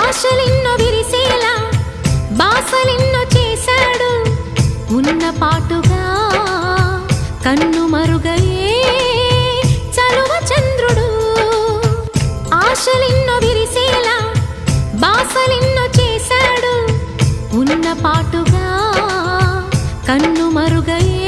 ఆశలెన్నో విరిసేలా బాసలెన్నో చేశాడు ఉన్న పాటుగా కన్ను మరుగయే చలువ చంద్రుడు ఆశలెన్నో విరిసేలా బాసలెన్నో చేశాడు ఉన్న పాటుగా కన్ను మరుగయే